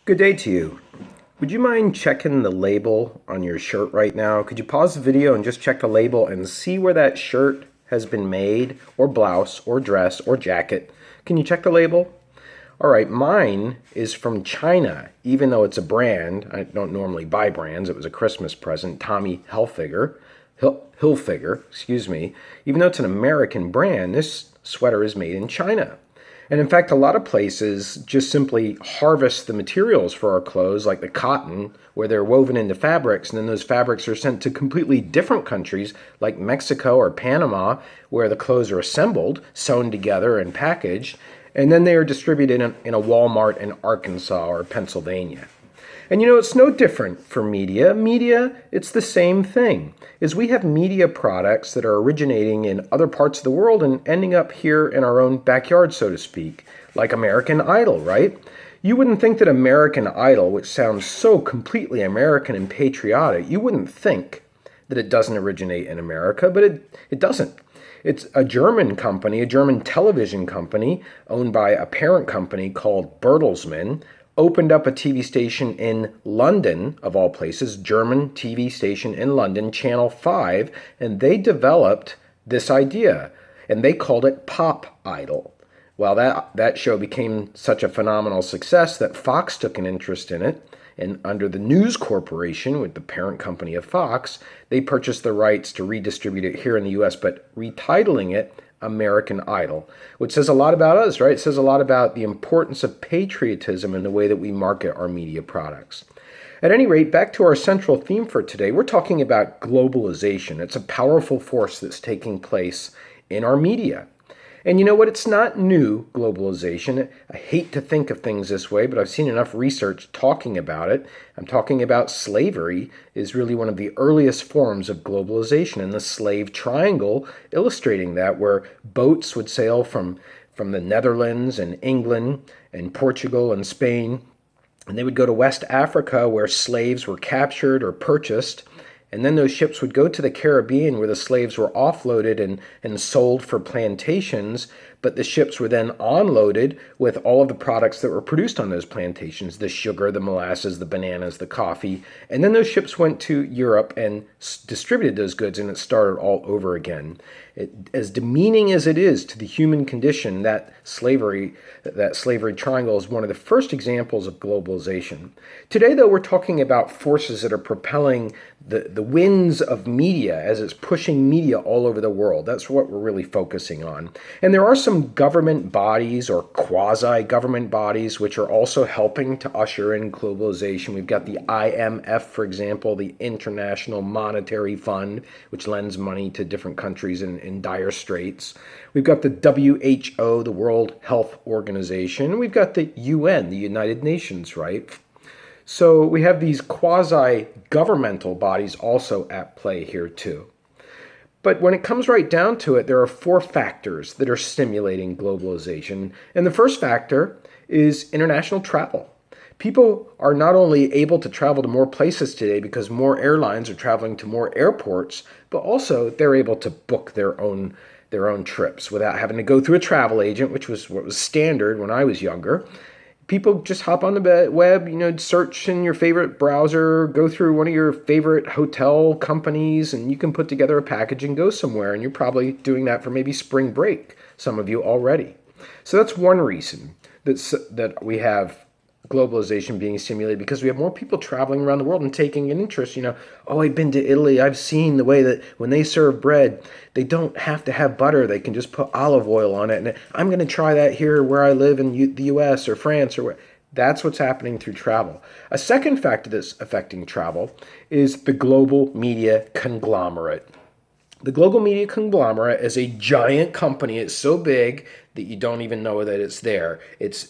Good day to you. Would you mind checking the label on your shirt right now? Could you pause the video and just check the label and see where that shirt has been made, or blouse, or dress, or jacket? Can you check the label? All right, mine is from China, even though it's a brand. I don't normally buy brands. It was a Christmas present, Tommy Hilfiger, excuse me. Even though it's an American brand, this sweater is made in China. And in fact, a lot of places just simply harvest the materials for our clothes, like the cotton, where they're woven into fabrics, and then those fabrics are sent to completely different countries, like Mexico or Panama, where the clothes are assembled, sewn together, and packaged, and then they are distributed in a Walmart in Arkansas or Pennsylvania. And it's no different for media. Media, it's the same thing. Is we have media products that are originating in other parts of the world and ending up here in our own backyard, so to speak, like American Idol, right? You wouldn't think that American Idol, which sounds so completely American and patriotic, you wouldn't think that it doesn't originate in America, but it doesn't. It's a German company, a German television company owned by a parent company called Bertelsmann, opened up a TV station in London, of all places, German TV station in London, Channel 5, and they developed this idea, and they called it Pop Idol. Well, that show became such a phenomenal success that Fox took an interest in it, and under the News Corporation, with the parent company of Fox, they purchased the rights to redistribute it here in the U.S., but retitling it American Idol, which says a lot about us, right? It says a lot about the importance of patriotism in the way that we market our media products. At any rate, back to our central theme for today, we're talking about globalization. It's a powerful force that's taking place in our media. And you know what? It's not new, globalization. I hate to think of things this way, but I've seen enough research talking about it. I'm talking about slavery is really one of the earliest forms of globalization, and the slave triangle illustrating that, where boats would sail from the Netherlands and England and Portugal and Spain, and they would go to West Africa where slaves were captured or purchased. And then those ships would go to the Caribbean where the slaves were offloaded and sold for plantations, but the ships were then onloaded with all of the products that were produced on those plantations, the sugar, the molasses, the bananas, the coffee. And then those ships went to Europe and distributed those goods, and it started all over again. As demeaning as it is to the human condition, that slavery triangle is one of the first examples of globalization. Today, though, we're talking about forces that are propelling the winds of media as it's pushing media all over the world. That's what we're really focusing on. And there are some government bodies or quasi-government bodies which are also helping to usher in globalization. We've got the IMF, for example, the International Monetary Fund, which lends money to different countries in dire straits. We've got the WHO, the World Health Organization. We've got the UN, the United Nations, right? So we have these quasi-governmental bodies also at play here too. But when it comes right down to it, there are four factors that are stimulating globalization. And the first factor is international travel. People are not only able to travel to more places today because more airlines are traveling to more airports, but also they're able to book their own trips without having to go through a travel agent, which was what was standard when I was younger. People just hop on the web, search in your favorite browser, go through one of your favorite hotel companies, and you can put together a package and go somewhere. And you're probably doing that for maybe spring break, some of you already. So that's one reason that we have globalization being stimulated, because we have more people traveling around the world and taking an interest. Oh, I've been to Italy. I've seen the way that when they serve bread, they don't have to have butter. They can just put olive oil on it. And I'm going to try that here where I live in the US or France or where. That's what's happening through travel. A second factor that's affecting travel is the global media conglomerate. The global media conglomerate is a giant company. It's so big that you don't even know that it's there. Its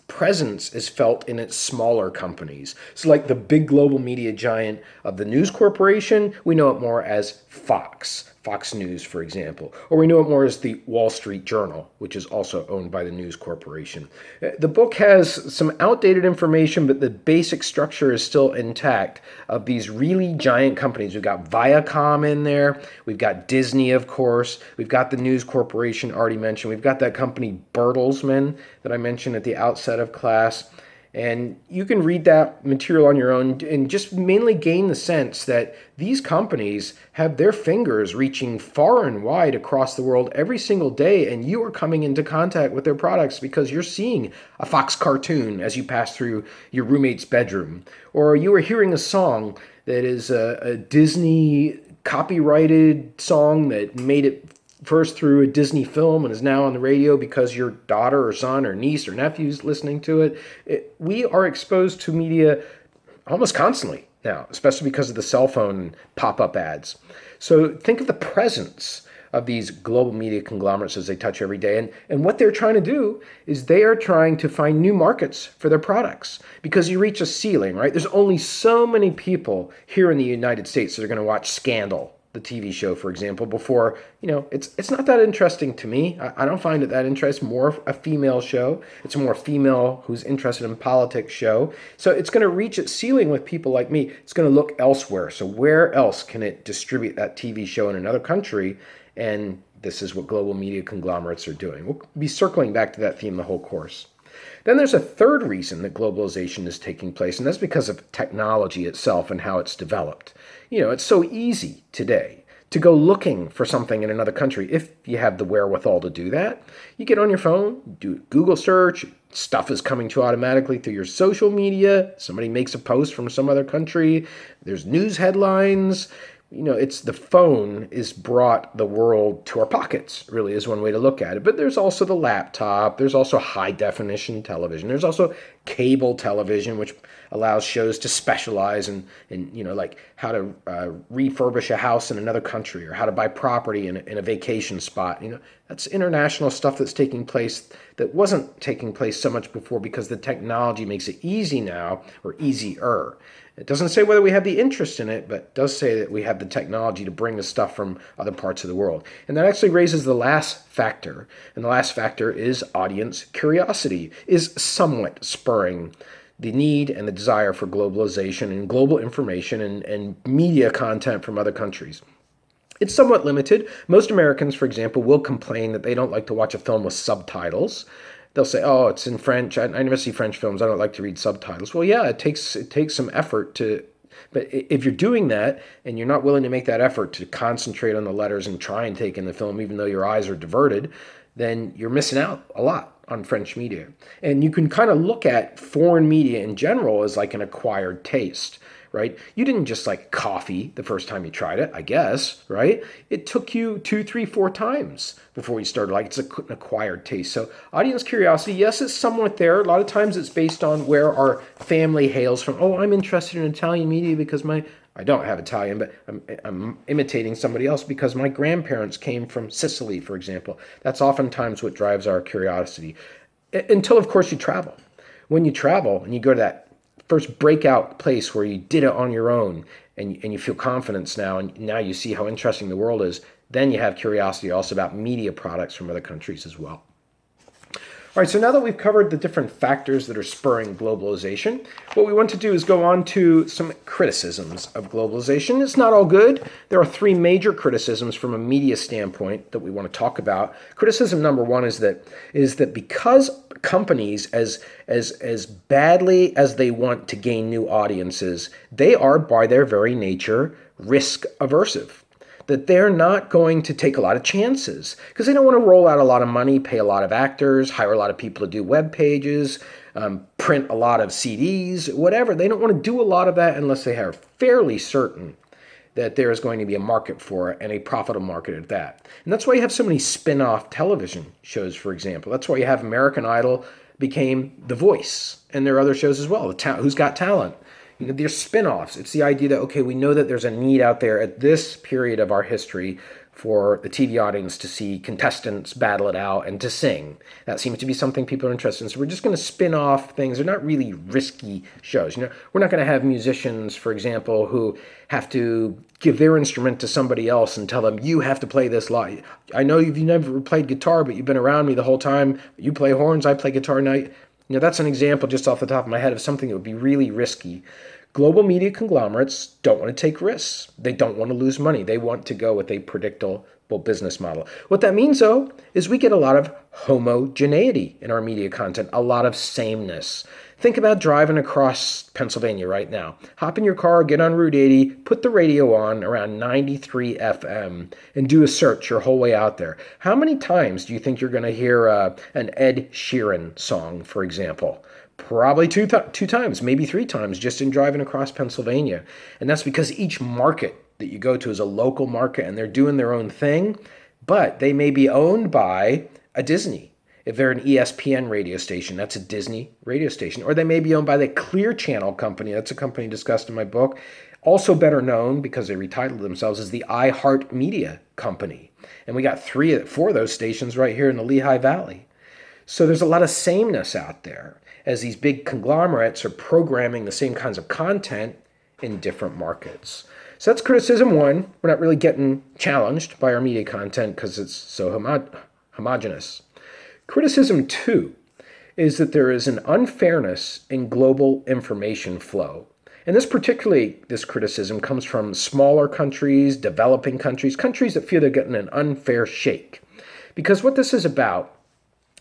presence is felt in its smaller companies. So like the big global media giant of the News Corporation, we know it more as Fox News, for example. Or we know it more as the Wall Street Journal, which is also owned by the News Corporation. The book has some outdated information, but the basic structure is still intact of these really giant companies. We've got Viacom in there. We've got Disney, of course. We've got the News Corporation already mentioned. We've got that company Bertelsmann that I mentioned at the outset of class. And you can read that material on your own and just mainly gain the sense that these companies have their fingers reaching far and wide across the world every single day, and you are coming into contact with their products because you're seeing a Fox cartoon as you pass through your roommate's bedroom, or you are hearing a song that is a Disney copyrighted song that made it first through a Disney film and is now on the radio because your daughter or son or niece or nephew is listening to it. We are exposed to media almost constantly now, especially because of the cell phone pop-up ads. So think of the presence of these global media conglomerates as they touch every day. And what they're trying to do is they are trying to find new markets for their products because you reach a ceiling, right? There's only so many people here in the United States that are going to watch Scandal, the TV show, for example, before, it's not that interesting to me. I don't find it that interesting. More a female show. It's a more female who's interested in politics show. So it's going to reach its ceiling with people like me. It's going to look elsewhere. So where else can it distribute that TV show in another country? And this is what global media conglomerates are doing. We'll be circling back to that theme the whole course. Then there's a third reason that globalization is taking place, and that's because of technology itself and how it's developed. It's so easy today to go looking for something in another country if you have the wherewithal to do that. You get on your phone, do a Google search, stuff is coming to you automatically through your social media. Somebody makes a post from some other country. There's news headlines. It's the phone is brought the world to our pockets, really is one way to look at it. But there's also the laptop. There's also high definition television. There's also cable television, which allows shows to specialize in like how to refurbish a house in another country or how to buy property in a vacation spot. That's international stuff that's taking place that wasn't taking place so much before because the technology makes it easy now, or easier. It doesn't say whether we have the interest in it, but it does say that we have the technology to bring the stuff from other parts of the world. And that actually raises the last factor. And the last factor is audience curiosity, is somewhat spurring the need and the desire for globalization and global information and media content from other countries. It's somewhat limited. Most Americans, for example, will complain that they don't like to watch a film with subtitles. They'll say, "Oh, it's in French. I never see French films. I don't like to read subtitles." Well, yeah, it takes some effort to. But if you're doing that and you're not willing to make that effort to concentrate on the letters and try and take in the film, even though your eyes are diverted, then you're missing out a lot on French media. And you can kind of look at foreign media in general as like an acquired taste. Right? You didn't just like coffee the first time you tried it, I guess, right? It took you 2, 3, 4 times before you started. Like it's an acquired taste. So audience curiosity, yes, it's somewhat there. A lot of times it's based on where our family hails from. Oh, I'm interested in Italian media because I don't have Italian, but I'm imitating somebody else because my grandparents came from Sicily, for example. That's oftentimes what drives our curiosity. Until, of course, you travel. When you travel and you go to that first breakout place where you did it on your own and you feel confidence now, and now you see how interesting the world is, then you have curiosity also about media products from other countries as well. All right, so now that we've covered the different factors that are spurring globalization, what we want to do is go on to some criticisms of globalization. It's not all good. There are 3 major criticisms from a media standpoint that we want to talk about. Criticism number 1 is that because companies, as badly as they want to gain new audiences, they are by their very nature risk aversive. That they're not going to take a lot of chances because they don't want to roll out a lot of money, pay a lot of actors, hire a lot of people to do web pages, print a lot of CDs, whatever. They don't want to do a lot of that unless they are fairly certain that there is going to be a market for it and a profitable market at that. And that's why you have so many spin-off television shows, for example. That's why you have American Idol became The Voice, and there are other shows as well, Who's Got Talent. They're spin-offs. It's the idea that, okay, we know that there's a need out there at this period of our history for the TV audience to see contestants battle it out and to sing. That seems to be something people are interested in. So we're just going to spin off things. They're not really risky shows. We're not going to have musicians, for example, who have to give their instrument to somebody else and tell them, you have to play this live. I know you've never played guitar, but you've been around me the whole time. You play horns, I play guitar now. That's an example just off the top of my head of something that would be really risky. Global media conglomerates don't want to take risks. They don't want to lose money. They want to go with a predictable business model. What that means, though, is we get a lot of homogeneity in our media content, a lot of sameness. Think about driving across Pennsylvania right now. Hop in your car, get on Route 80, put the radio on around 93 FM, and do a search your whole way out there. How many times do you think you're going to hear an Ed Sheeran song, for example? Probably two times, maybe three times, just in driving across Pennsylvania. And that's because each market that you go to is a local market and they're doing their own thing, but they may be owned by a Disney. If they're an ESPN radio station, that's a Disney radio station. Or they may be owned by the Clear Channel Company. That's a company discussed in my book. Also better known, because they retitled themselves, as the iHeart Media Company. And we got four of those stations right here in the Lehigh Valley. So there's a lot of sameness out there as these big conglomerates are programming the same kinds of content in different markets. So that's criticism one. We're not really getting challenged by our media content because it's so homogenous. Criticism two is that there is an unfairness in global information flow. And this criticism comes from smaller countries, developing countries, countries that feel they're getting an unfair shake. Because what this is about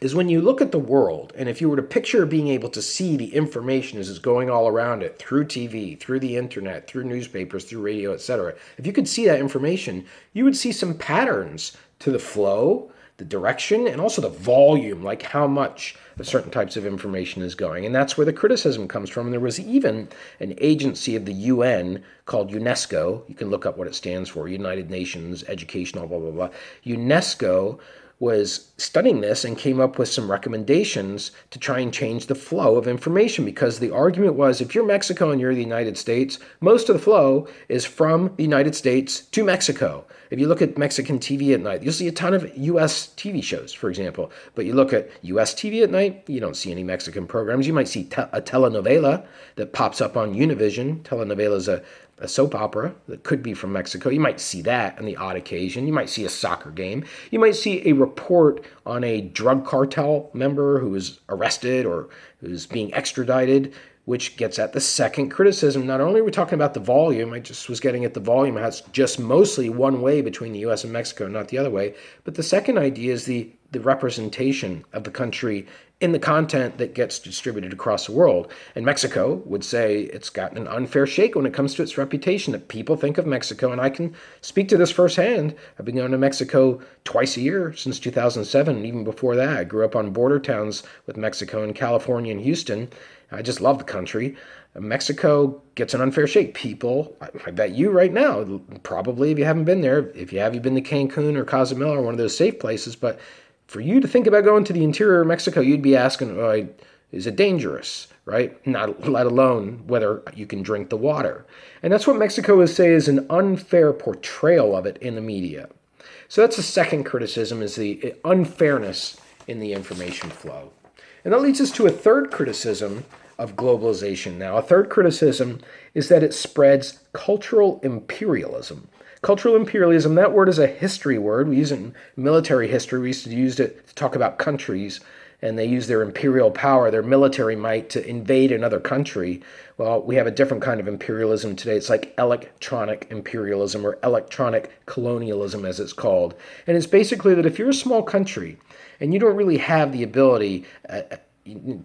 is when you look at the world, and if you were to picture being able to see the information as it's going all around it through TV, through the internet, through newspapers, through radio, etc., if you could see that information, you would see some patterns to the flow, the direction, and also the volume, like how much of certain types of information is going. And that's where the criticism comes from. And there was even an agency of the UN called UNESCO. You can look up what it stands for, United Nations Educational, blah, blah, blah. UNESCO was studying this and came up with some recommendations to try and change the flow of information, because the argument was if you're Mexico and you're the United States, most of the flow is from the United States to Mexico. If you look at Mexican TV at night, you'll see a ton of U.S. TV shows, for example. But you look at U.S. TV at night, you don't see any Mexican programs. You might see a telenovela that pops up on Univision. Telenovela is a soap opera that could be from Mexico. You might see that on the odd occasion. You might see a soccer game. You might see a report on a drug cartel member who was arrested or who's being extradited, which gets at the second criticism. Not only are we talking about the volume, I just was getting at the volume, has just mostly one way between the U.S. and Mexico, not the other way. But the second idea is the representation of the country in the content that gets distributed across the world. And Mexico would say it's gotten an unfair shake when it comes to its reputation, that people think of Mexico, and I can speak to this firsthand. I've been going to Mexico twice a year since 2007, and even before that. I grew up on border towns with Mexico in California and Houston. I just love the country. Mexico gets an unfair shake. People, I bet you right now, probably if you haven't been there, if you have, you've been to Cancun or Cozumel or one of those safe places, but for you to think about going to the interior of Mexico, you'd be asking, is it dangerous, right? Not let alone whether you can drink the water. And that's what Mexico would say is an unfair portrayal of it in the media. So that's the second criticism, is the unfairness in the information flow. And that leads us to a third criticism of globalization now. A third criticism is that it spreads cultural imperialism. Cultural imperialism, that word is a history word. We use it in military history. We used to use it to talk about countries, and they use their imperial power, their military might, to invade another country. Well, we have a different kind of imperialism today. It's like electronic imperialism, or electronic colonialism, as it's called. And it's basically that if you're a small country and you don't really have the ability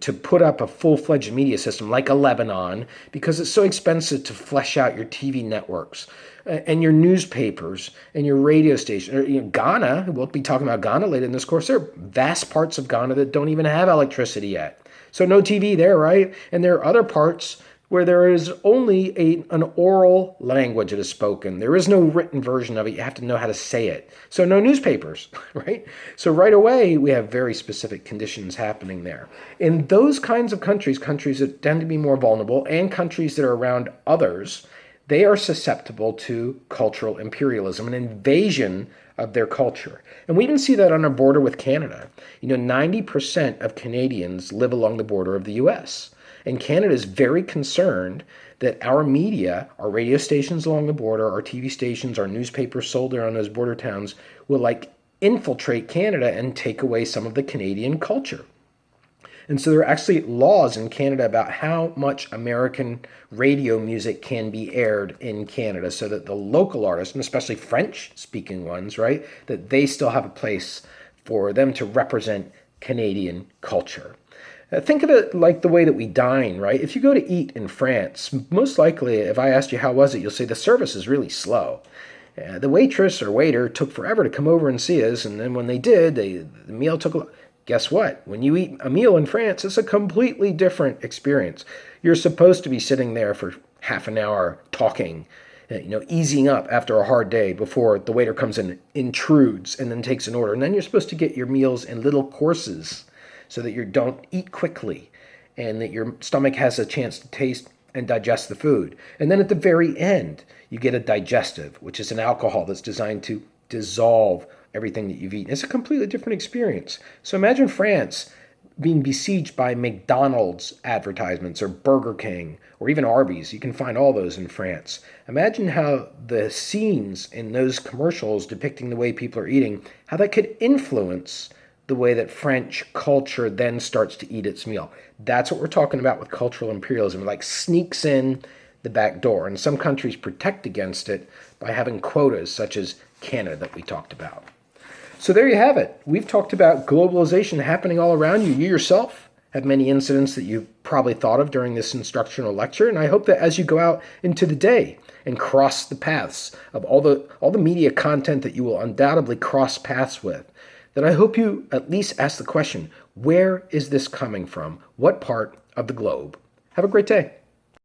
to put up a full-fledged media system like a Lebanon, because it's so expensive to flesh out your TV networks and your newspapers and your radio station. Or, Ghana, we'll be talking about Ghana later in this course. There are vast parts of Ghana that don't even have electricity yet. So no TV there, right? And there are other parts where there is only an oral language that is spoken. There is no written version of it. You have to know how to say it. So no newspapers, right? So right away, we have very specific conditions happening there. In those kinds of countries, countries that tend to be more vulnerable, and countries that are around others, they are susceptible to cultural imperialism, an invasion of their culture. And we even see that on our border with Canada. 90% of Canadians live along the border of the U.S., and Canada is very concerned that our media, our radio stations along the border, our TV stations, our newspapers sold around those border towns will infiltrate Canada and take away some of the Canadian culture. And so there are actually laws in Canada about how much American radio music can be aired in Canada, so that the local artists, and especially French-speaking ones, right, that they still have a place for them to represent Canadian culture. Think of it like the way that we dine, right? If you go to eat in France, most likely, if I asked you how was it, you'll say the service is really slow. The waitress or waiter took forever to come over and see us, and then when they did, the meal took a lot. Guess what? When you eat a meal in France, it's a completely different experience. You're supposed to be sitting there for half an hour talking, easing up after a hard day before the waiter comes in, intrudes, and then takes an order. And then you're supposed to get your meals in little courses so that you don't eat quickly and that your stomach has a chance to taste and digest the food. And then at the very end, you get a digestive, which is an alcohol that's designed to dissolve everything that you've eaten. It's a completely different experience. So imagine France being besieged by McDonald's advertisements or Burger King or even Arby's. You can find all those in France. Imagine how the scenes in those commercials depicting the way people are eating, how that could influence the way that French culture then starts to eat its meal. That's what we're talking about with cultural imperialism. It like sneaks in the back door. And some countries protect against it by having quotas, such as Canada that we talked about. So there you have it. We've talked about globalization happening all around you. You yourself have many incidents that you've probably thought of during this instructional lecture. And I hope that as you go out into the day and cross the paths of all the media content that you will undoubtedly cross paths with, that I hope you at least ask the question, where is this coming from? What part of the globe? Have a great day.